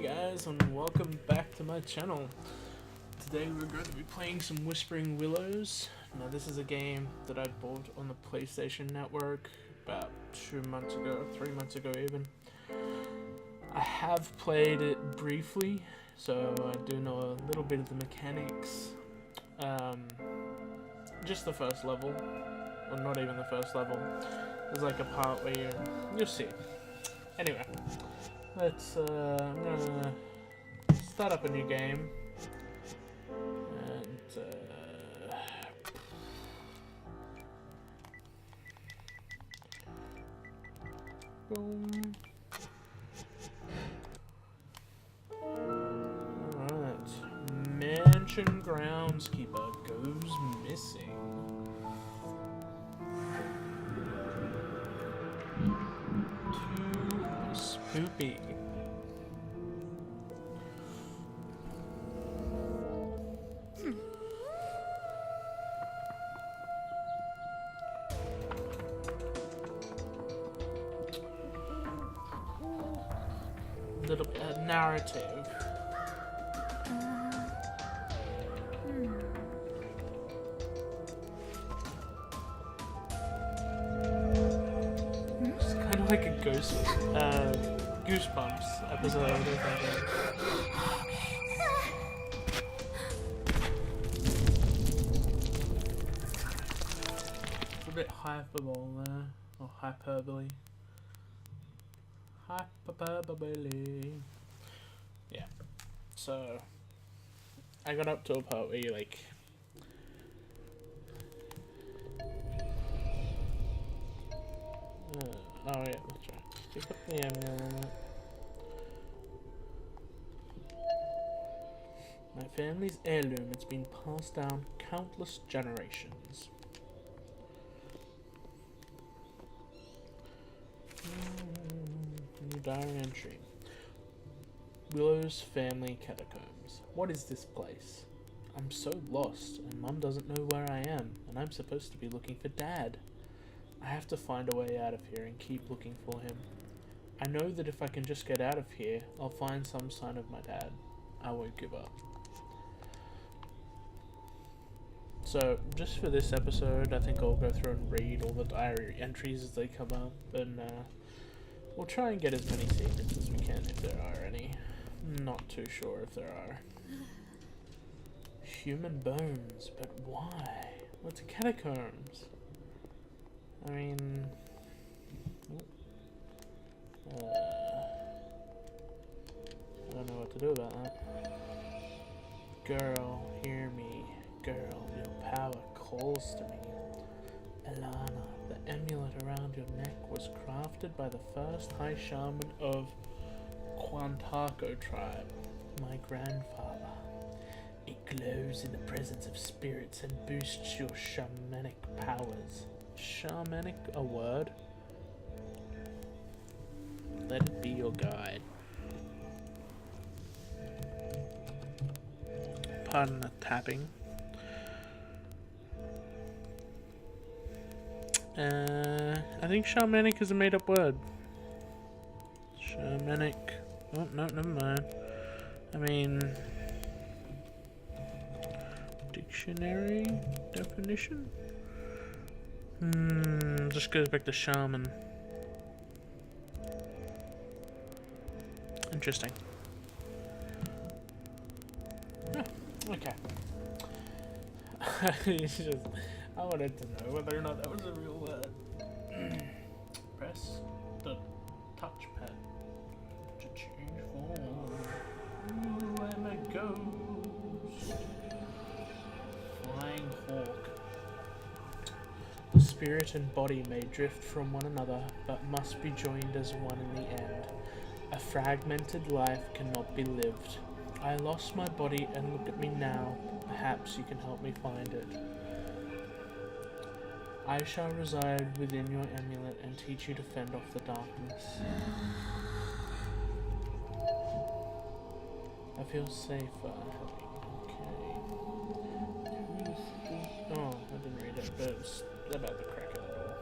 guys, and welcome back to my channel. Today we're going to be playing some Whispering Willows. Now this is a game that I bought on the PlayStation Network about 2 months ago, 3 months ago even. I have played it briefly, so I do know a little bit of the mechanics. Just the first level, or not even the first level. There's like a part where you'll see. Anyway, let's I'm gonna start up a new game, and boom. Alright, mansion groundskeeper goes missing. Spoopy. Little bit of narrative. It's kind of like a ghost. Goosebumps episode. It's a bit hyperbole there, or hyperbole. Hyperbole. Yeah. So I got up to a part where you like. Oh yeah, that's right. Pick up the amulet. My family's heirloom. It's been passed down countless generations. New diary entry. Willows family catacombs. What is this place? I'm so lost, and Mum doesn't know where I am, and I'm supposed to be looking for Dad. I have to find a way out of here and keep looking for him. I know that if I can just get out of here, I'll find some sign of my dad. I won't give up. So, just for this episode, I think I'll go through and read all the diary entries as they come up, and we'll try and get as many secrets as we can if there are any. I'm not too sure if there are. Human bones, but why? What's catacombs? I mean, I don't know what to do about that. Girl, hear me. Girl, your power calls to me. Elana, the amulet around your neck was crafted by the first high shaman of Quantaco tribe, my grandfather. It glows in the presence of spirits and boosts your shamanic powers. Shamanic, a word? Let it be your guide. Pardon the tapping. I think shamanic is a made-up word. Shamanic. Oh, no, never mind. I mean, dictionary definition? Just goes back to shaman. Interesting. Oh, okay. It's just, I wanted to know whether or not that was a real word. Press the touchpad to change form. Ooh, I'm a ghost. Flying hawk. The spirit and body may drift from one another, but must be joined as one in the end. A fragmented life cannot be lived. I lost my body and look at me now. Perhaps you can help me find it. I shall reside within your amulet and teach you to fend off the darkness. I feel safer. Okay. Oh, I didn't read it, but it's about the crack of the door.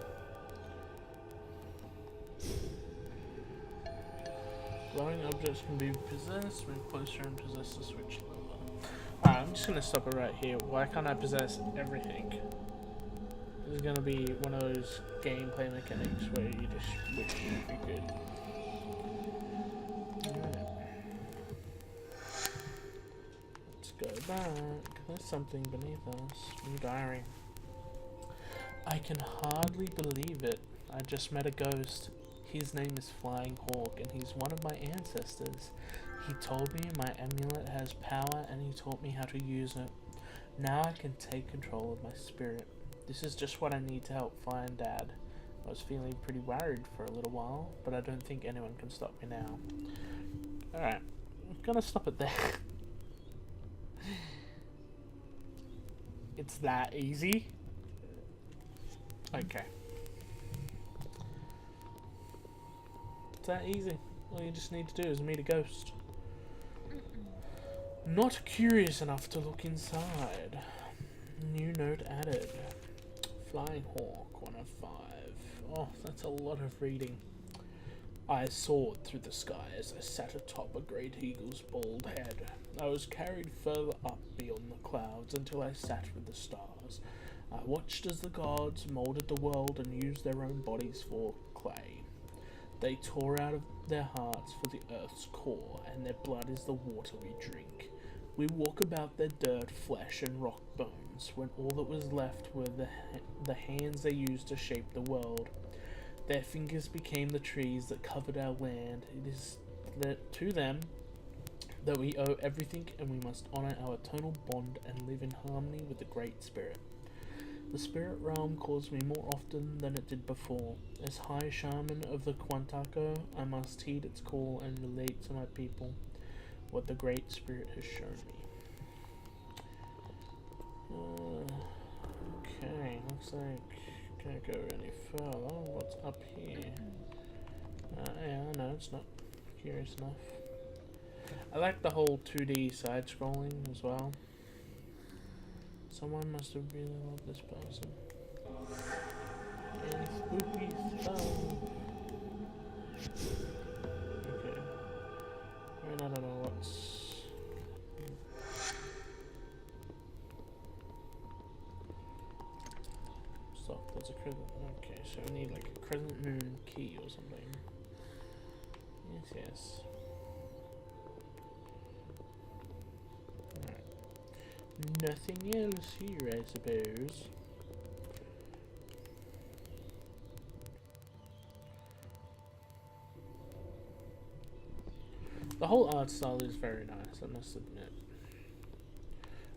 Glowing objects can be possessed when closer and possess the switch lever. Alright, I'm just gonna stop it right here. Why can't I possess everything? This is gonna be one of those gameplay mechanics where you just wish you could. Let's go back. There's something beneath us. New diary. I can hardly believe it. I just met a ghost. His name is Flying Hawk, and he's one of my ancestors. He told me my amulet has power, and he taught me how to use it. Now I can take control of my spirit. This is just what I need to help find Dad. I was feeling pretty worried for a little while, but I don't think anyone can stop me now. Alright, I'm gonna stop it there. It's that easy? Okay. It's that easy. All you just need to do is meet a ghost. Not curious enough to look inside. New note added. Flying Hawk, 1 of 5. Oh, that's a lot of reading. I soared through the sky as I sat atop a great eagle's bald head. I was carried further up beyond the clouds until I sat with the stars. I watched as the gods moulded the world and used their own bodies for clay. They tore out of their hearts for the earth's core, and their blood is the water we drink. We walk about their dirt, flesh, and rock bones, when all that was left were the hands they used to shape the world. Their fingers became the trees that covered our land. It is to them that we owe everything, and we must honor our eternal bond and live in harmony with the Great Spirit. The spirit realm calls me more often than it did before. As High Shaman of the Quantaco, I must heed its call and relate to my people what the Great Spirit has shown me. Okay, looks like can't go any further. What's up here? Yeah, no, it's not curious enough. I like the whole 2D side-scrolling as well. Someone must have really loved this person. And spooky stuff. Okay. And I don't know what's... Stop, there's a crescent. Okay, so we need like a crescent moon key or something. Yes, yes. Nothing else here, I suppose. The whole art style is very nice, I must admit.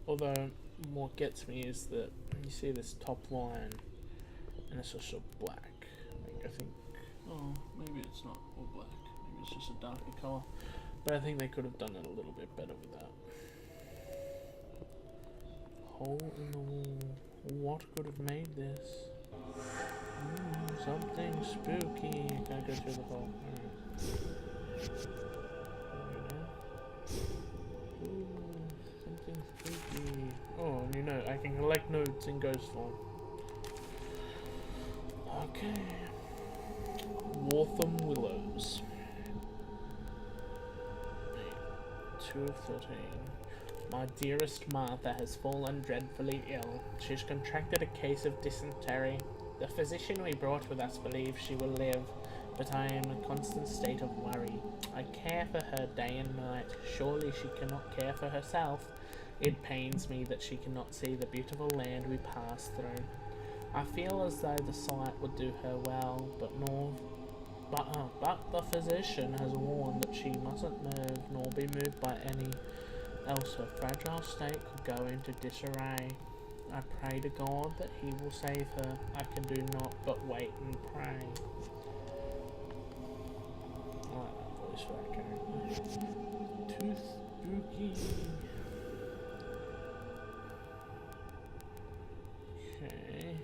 Although, what gets me is that you see this top line, and it's also black. I think, oh, maybe it's not all black. Maybe it's just a darker color. But I think they could have done it a little bit better with that. Hole in the wall. What could have made this? Something spooky. Can't go through the hole. Something spooky. Oh, and you know, I can collect notes in ghost form. Okay. Waltham Willows. 2 of 13. My dearest Martha has fallen dreadfully ill. She's contracted a case of dysentery. The physician we brought with us believes she will live, but I am in a constant state of worry. I care for her day and night. Surely she cannot care for herself. It pains me that she cannot see the beautiful land we pass through. I feel as though the sight would do her well, but the physician has warned that she mustn't move nor be moved by any else her fragile state could go into disarray. I pray to God that he will save her. I can do naught but wait and pray. I like that voice for that character. Too spooky. Okay.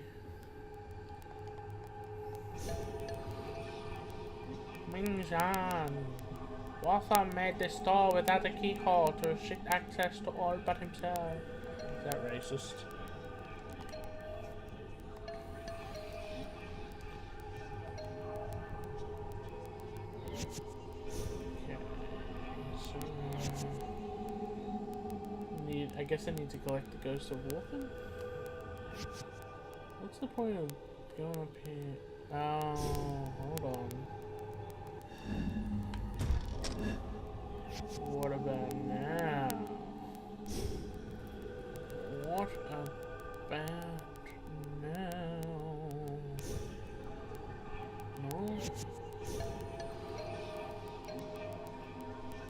Ming-Zhan. Waltham made this door without a keyhole to restrict access to all but himself. Is that racist? Okay. I guess I need to collect the Ghost of Wolfen? What's the point of going up here? Oh, hold on. What about now? What about now? No?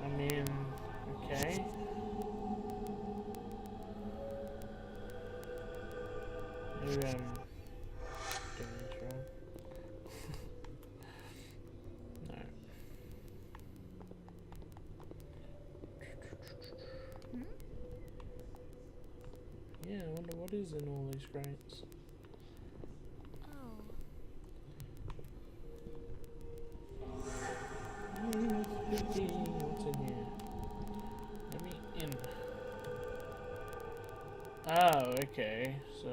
I mean, okay. Maybe I'm doing this wrong. No. Yeah, I wonder what is in all these crates. What's in here? Let me in. Oh, okay. So,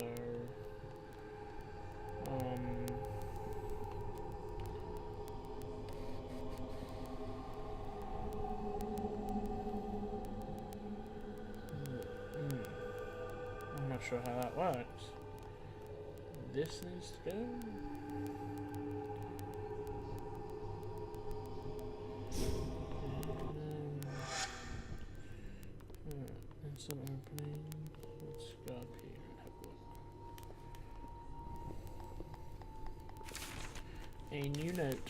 I'm not sure how that works. This needs to go. Instant opening. Let's go up here and have a look. A new note.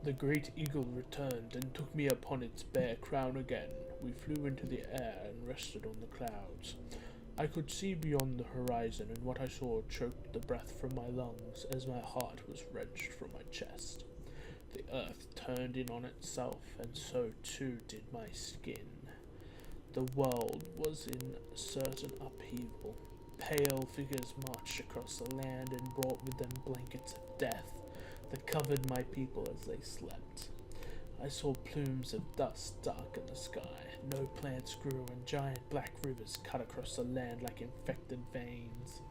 The great eagle returned and took me upon its bare crown again. We flew into the air and rested on the clouds. I could see beyond the horizon, and what I saw choked the breath from my lungs as my heart was wrenched from my chest. The earth turned in on itself, and so too did my skin. The world was in certain upheaval. Pale figures marched across the land and brought with them blankets of death that covered my people as they slept. I saw plumes of dust darken the sky. No plants grew, and giant black rivers cut across the land like infected veins.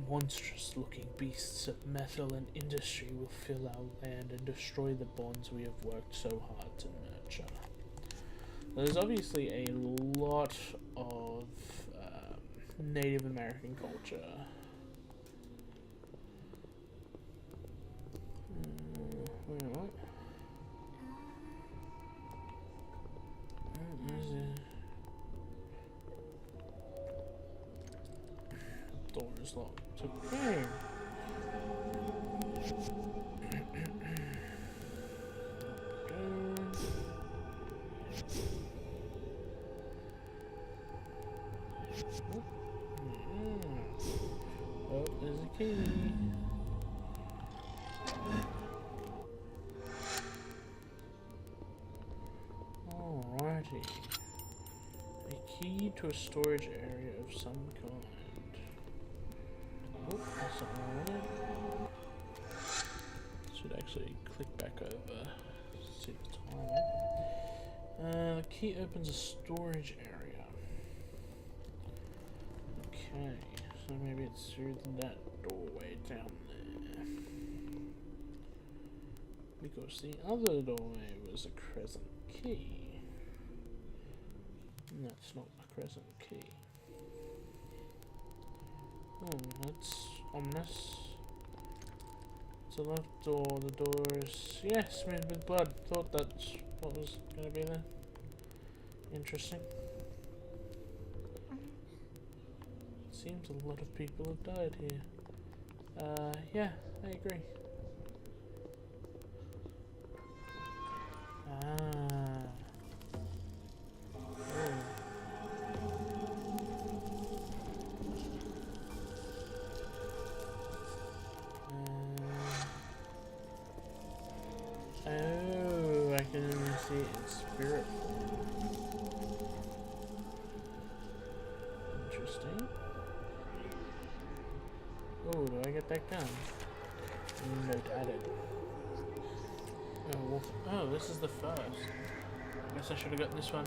Monstrous-looking beasts of metal and industry will fill our land and destroy the bonds we have worked so hard to nurture. There's obviously a lot of Native American culture. Wait, what? Where's it? The door is locked. Okay. Oh, there's a key. Alrighty. A key to a storage area of some kind. Oh, that's not what I wanted. Should actually click back over. See the time. The key opens a storage area. Okay, so maybe it's through that doorway down there. Because the other doorway was a crescent key. And that's not a crescent key. Oh, that's ominous. It's a locked door. The door is, yes, smeared with blood. Thought that's what was going to be there. Interesting. Seems a lot of people have died here. Yeah, I agree. Oh, I can only see it in spirit form. Interesting. Oh, do I get that gun? Note added. Oh, this is the first. I guess I should have gotten this one.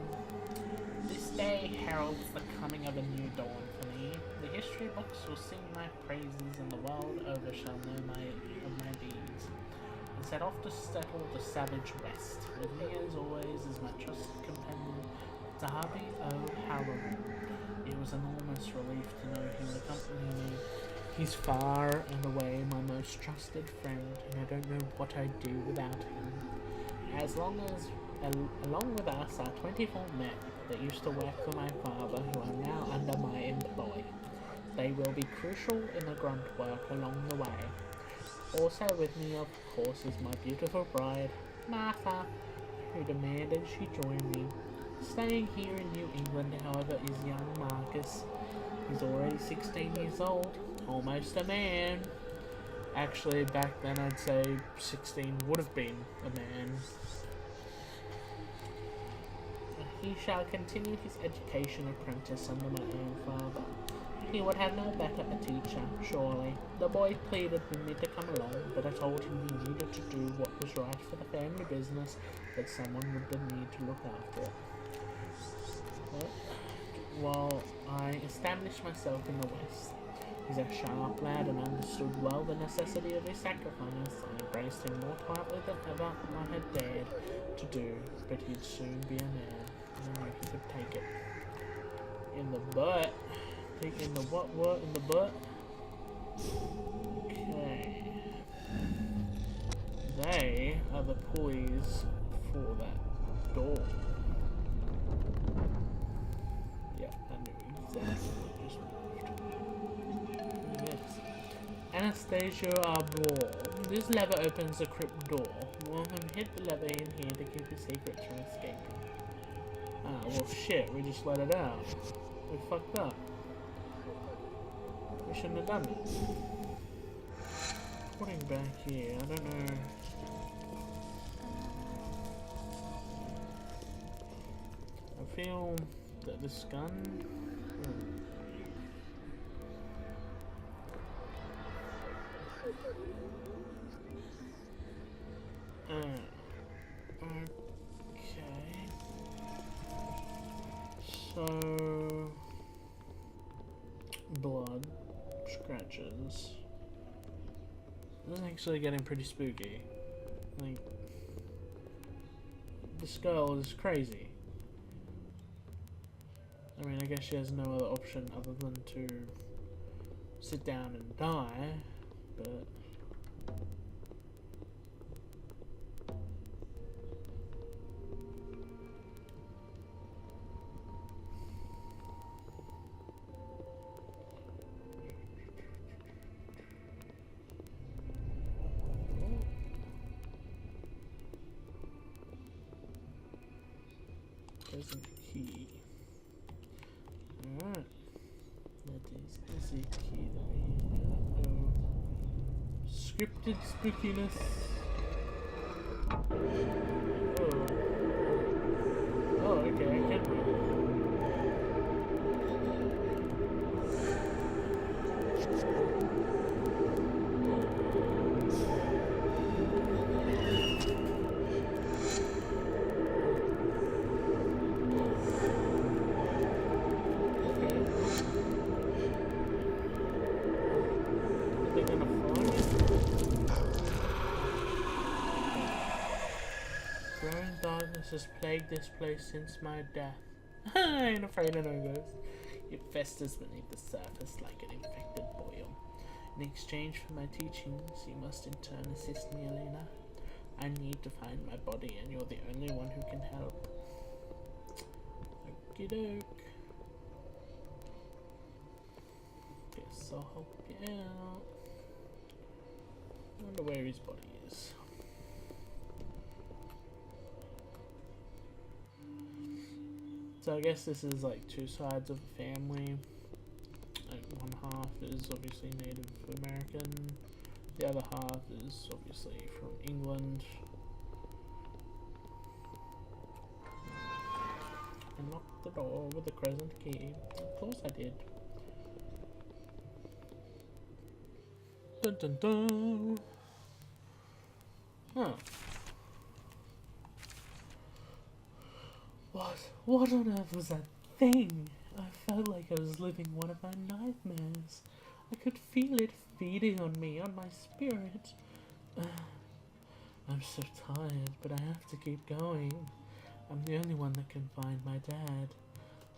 This day heralds the coming of a new dawn for me. The history books will sing my praises, and the world over shall know of my deeds. I set off to settle the savage west. With me, as always, is my trusted companion, Darby O'Halloran. It was an almost relief to know he would accompany me. He's far and away my most trusted friend, and I don't know what I'd do without him. Along with us are 24 men that used to work for my father who are now under my employ. They will be crucial in the grunt work along the way. Also with me, of course, is my beautiful bride, Martha, who demanded she join me. Staying here in New England, however, is young Marcus. He's already 16 years old, almost a man. Actually, back then I'd say 16 would have been a man. He shall continue his education apprentice under my own father. He would have no better a teacher, surely. The boy pleaded with me to come along, but I told him he needed to do what was right for the family business, that someone would need to look after it. But while I established myself in the West, he's a sharp lad and understood well the necessity of his sacrifice. I embraced him more tightly than ever I had dared to do, but he'd soon be a man. I knew he could take it. In the butt. In the what? In the butt? Okay. They are the pulleys for that door. Yeah, I knew exactly what just moved. Yes. Anastasia Arbor. This lever opens the crypt door. We'll hit the lever in here to keep the secrets from escaping. Ah, well shit, we just let it out. We fucked up. We shouldn't have done it. Putting back here, I don't know. I feel that this gun... okay. So... blood. Scratches. This is actually getting pretty spooky. Like, this girl is crazy. I mean, I guess she has no other option other than to sit down and die, but... There's a key. Alright. That is a key that we know. Scripted spookiness. Oh. Oh, okay, I can't move. Has plagued this place since my death. I ain't afraid of no ghosts. It festers beneath the surface like an infected boil. In exchange for my teachings, you must in turn assist me, Elena. I need to find my body, and you're the only one who can help. Okie doke. Guess I'll help you out. I wonder where his body is. So I guess this is like two sides of a family. Like one half is obviously Native American, the other half is obviously from England. Unlock the door with the crescent key. Of course I did. Dun dun dun. Huh. What on earth was that thing? I felt like I was living one of my nightmares. I could feel it feeding on me, on my spirit. I'm so tired, but I have to keep going. I'm the only one that can find my dad.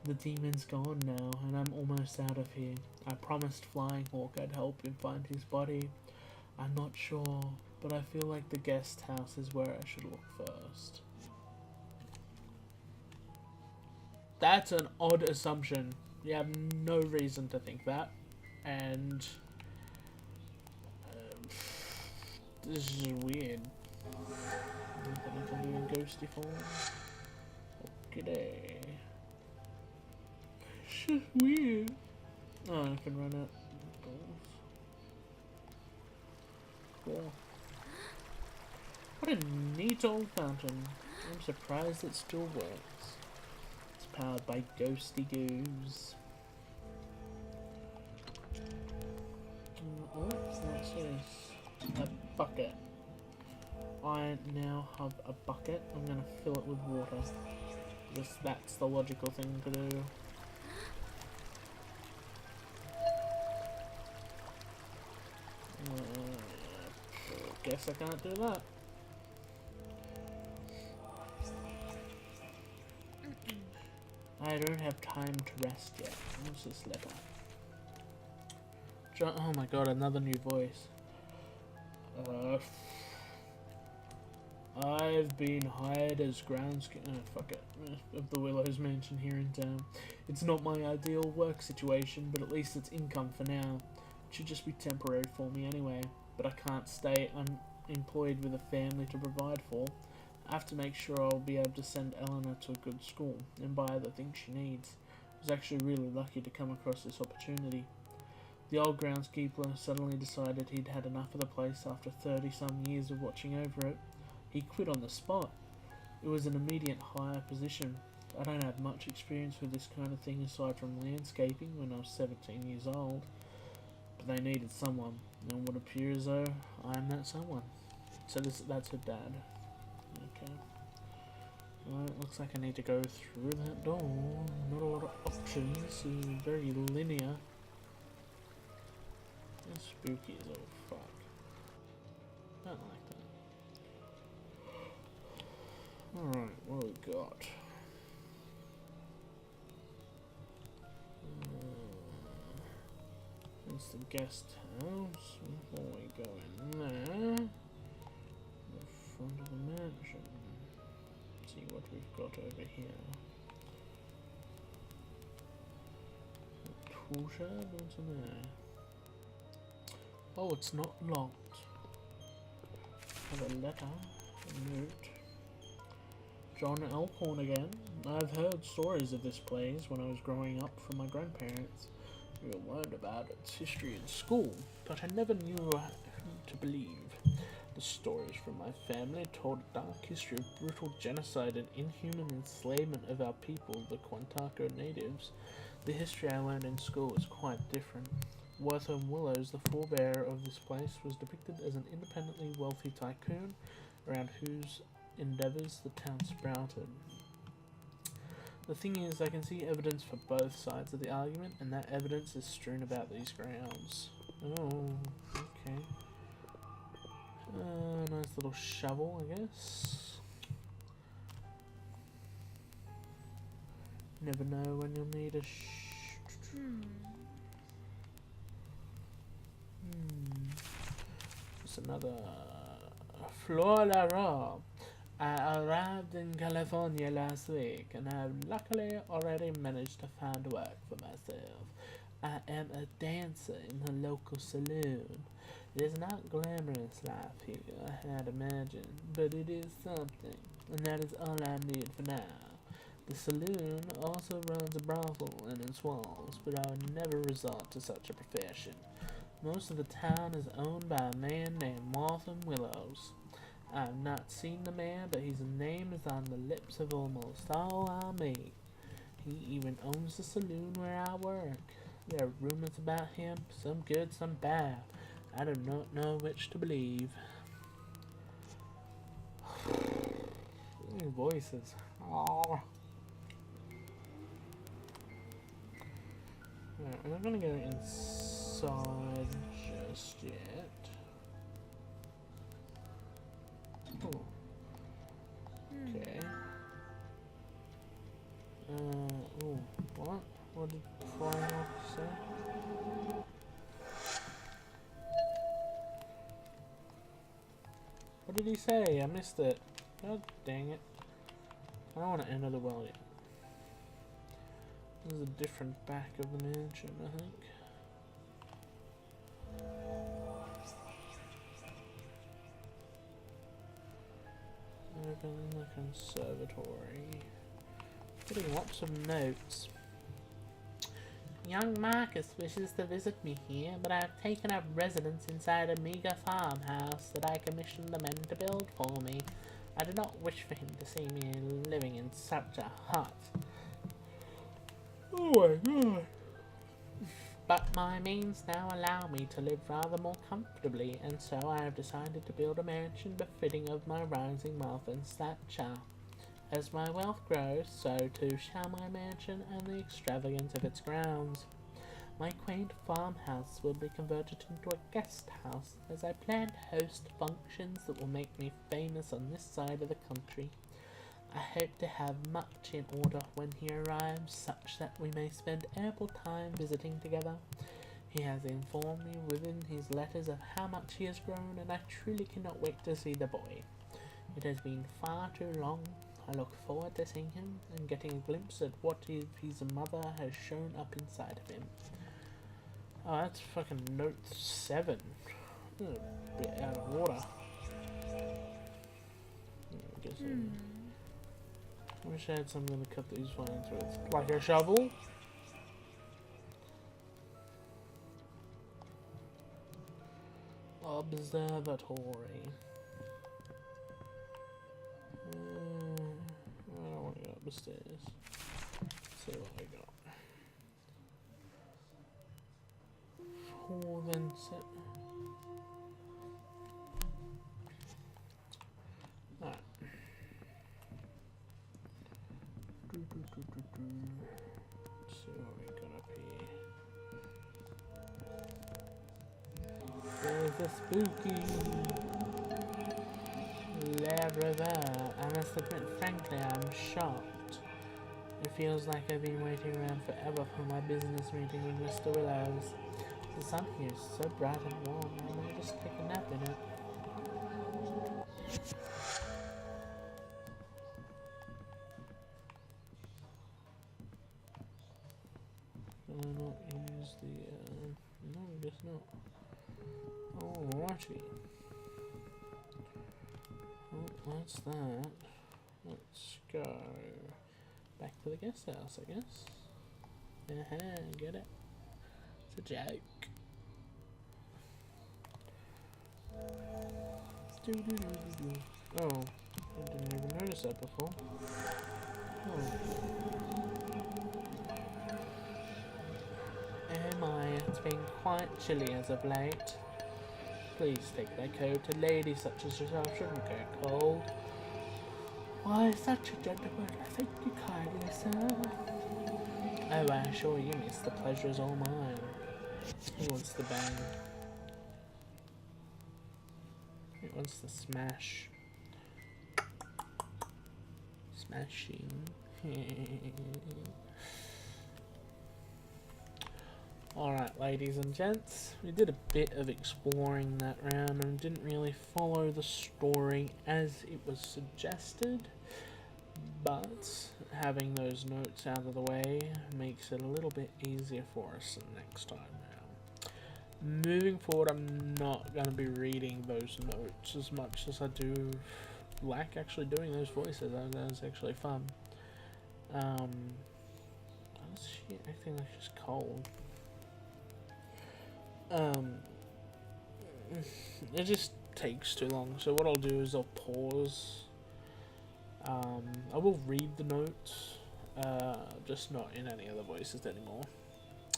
The demon's gone now, and I'm almost out of here. I promised Flying Hawk I'd help him find his body. I'm not sure, but I feel like the guest house is where I should look first. That's an odd assumption. You have no reason to think that. And this is weird. Nothing I can do in ghosty form. Okay. It's just weird. Oh, I can run out. Cool. What a neat old fountain. I'm surprised it still works. It's powered by ghosty goos. What's this? A bucket. I now have a bucket. I'm gonna fill it with water. Because that's the logical thing to do. Guess I can't do that. I don't have time to rest yet. What's this letter? John, oh my god, another new voice. I've been hired as groundskeeper of the Willows mansion here in town. It's not my ideal work situation, but at least it's income for now. It should just be temporary for me anyway, but I can't stay unemployed with a family to provide for. I have to make sure I'll be able to send Eleanor to a good school and buy the things she needs. I was actually really lucky to come across this opportunity. The old groundskeeper suddenly decided he'd had enough of the place after 30-some years of watching over it. He quit on the spot. It was an immediate hire position. I don't have much experience with this kind of thing aside from landscaping when I was 17 years old. But they needed someone, and it would appear as though I'm that someone. So that's her dad. Okay. Well, it looks like I need to go through that door. Not a lot of options. This is very linear. That's spooky as oh fuck. I don't like that. Alright, what do we got? It's the guest house. Before we go in there, the front of the mansion. Let's see what we've got over here. A tool shed? What's in there? Oh, it's not locked. Have a letter, a note. John Elkhorn again. I've heard stories of this place when I was growing up from my grandparents. We learned about its history in school, but I never knew who to believe. The stories from my family told a dark history of brutal genocide and inhuman enslavement of our people, the Quantaco natives. The history I learned in school is quite different. Wortham Willows, the forebearer of this place, was depicted as an independently wealthy tycoon around whose endeavours the town sprouted. The thing is, I can see evidence for both sides of the argument, and that evidence is strewn about these grounds. Oh, okay. Nice little shovel, I guess. Never know when you'll need a Just another Flor La Raw. I arrived in California last week, and I have luckily already managed to find work for myself. I am a dancer in the local saloon. It is not glamorous life here, I had imagined, but it is something, and that is all I need for now. The saloon also runs a brothel in its walls, but I would never resort to such a profession. Most of the town is owned by a man named Wortham Willows. I have not seen the man, but his name is on the lips of almost all I meet. He even owns the saloon where I work. There are rumors about him, some good, some bad. I do not know which to believe. These voices. Oh. Right, I'm not gonna go inside just yet. Oh. Okay. What did Primal say? What did he say? I missed it. God dang it. I don't want to enter the well yet. This is a different back of the mansion, I think. Open the conservatory. Getting lots of notes. Young Marcus wishes to visit me here, but I have taken up residence inside a meager farmhouse that I commissioned the men to build for me. I do not wish for him to see me living in such a hut. Oh my god. But my means now allow me to live rather more comfortably, and so I have decided to build a mansion befitting of my rising wealth and stature. As my wealth grows, so too shall my mansion and the extravagance of its grounds. My quaint farmhouse will be converted into a guest house, as I plan to host functions that will make me famous on this side of the country. I hope to have much in order when he arrives, such that we may spend ample time visiting together. He has informed me within his letters of how much he has grown, and I truly cannot wait to see the boy. It has been far too long. I look forward to seeing him and getting a glimpse at what his mother has shown up inside of him. Oh, that's fucking note 7. A bit out of order. I wish I had something to cut these vines with. Like a shovel? Observatory. I don't want to go up the stairs. Let's see what I got. 4 then 7. Alright. Let's see what we got up here. There's a spooky La River. I must admit, frankly, I'm shocked. It feels like I've been waiting around forever for my business meeting with Mr. Willows. The sun here is so bright and warm, I might just take a nap in it. Can I not use the, no, I guess not. Alrighty. Well, that's that. Let's go back to the guest house, I guess. Get it? It's a joke. Oh, I didn't even notice that before. Oh. Oh my, it's been quite chilly as of late. Please take that coat. A lady such as yourself shouldn't get cold. Why, such a gentleman. Thank you kindly, sir. Oh, I assure you, miss, the pleasure is all mine. Who wants the bang? Who wants the smash? Smashing. Alright, ladies and gents, we did a bit of exploring that round and didn't really follow the story as it was suggested, but having those notes out of the way makes it a little bit easier for us the next time round. Moving forward, I'm not going to be reading those notes as much as I do like actually doing those voices. That was actually fun. How's she acting like she's cold? It just takes too long, so what I'll do is I'll pause. I will read the notes, just not in any other voices anymore.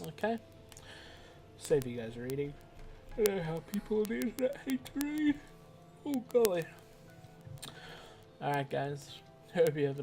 Okay? Save you guys reading. I know how people on the internet hate to read. Oh golly. Alright guys, hope you have a nice